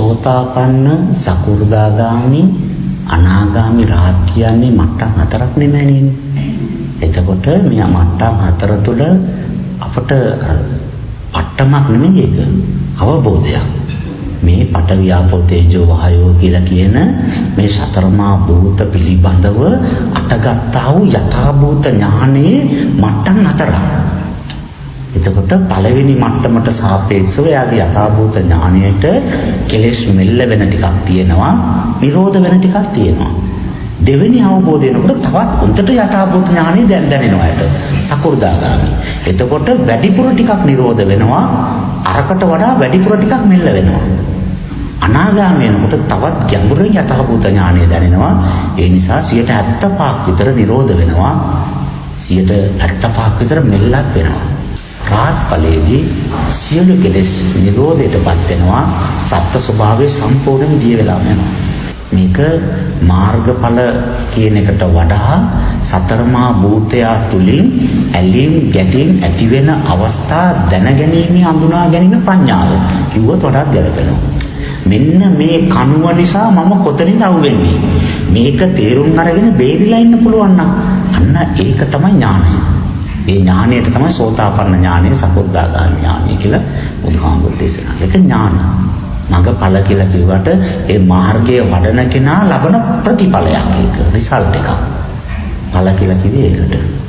සෝතාපන්න, සකු르දාගාමි, අනාගාමි, රහත් කියන්නේ මට්ටම් හතරක් නෙමෙයිනේ. එතකොට මේ මට්ටම් හතර තුල අපට පට්ටමක් නෙමෙයි ඒක. අවබෝධයක්. මේ පඨවි ආපෝ තේජෝ වායෝ කියලා කියන මේ සතරමා භූත පිළිබඳව අටගත්තා වූ යථාභූත ඥානයේ මට්ටම් හතරක්. එතකොට පළවෙනි මට්ටමට සාපේක්ෂව එයාගේ යථාභූත ඥානයට කෙලෙස් මෙල්ල වෙන ටිකක් තියෙනවා, නිරෝධ වෙන ටිකක් තියෙනවා. දෙවෙනි අවබෝධය එනකොට තවත් උන්ට යථාභූත ඥානෙ දැනෙනවා ඇට සකු르දාගාමි. එතකොට වැඩිපුර ටිකක් නිරෝධ වෙනවා, අරකට වඩා වැඩිපුර ටිකක් මෙල්ල වෙනවා. අනාගාමී වෙනකොට තවත් ගැඹුරින් යථාභූත ඥානය දැනෙනවා. ඒ නිසා 75ක් විතර නිරෝධ වෙනවා, 75ක් විතර මෙල්ලක් වෙනවා. රාහත් ඵලයේදී සියලු කෙලෙස් නිරෝධයටපත් වෙනවා, සත්ත්ව ස්වභාවය සම්පූර්ණයෙන් දිය වෙලා යනවා. මේක මාර්ගඵල කියන එකට වඩා සතරමා භූතය තුලින් ඇලීම් ගැටීම් ඇති වෙන අවස්ථා දැනගැනීමේ හඳුනා ගැනීම ප්‍රඥාව කිව්වොත් වඩා ගැලපෙනවා. මෙන්න මේ කනුව නිසා මම කොතනින්ද අහුවෙන්නේ? මේක තේරුම් අරගෙන බේරිලා ඉන්න පුළුවන් නම් අන්න ඒක තමයි ඥානය. ඒ ඥානයට තමයි සෝතාපන්න ඥානය, සකෘදාගාමී ඥානය කියලා බුදුහාමුදුරුවෝ දේශනා කළේ. ඒක ඥාන. මඟඵල කියලා කිව්වට ඒ මාර්ගයේ වඩන කෙනා ලබන ප්‍රතිඵලයක්, ඒක රිසල්ට් එකක්. ඵල කියලා කිව්වේ ඒකට.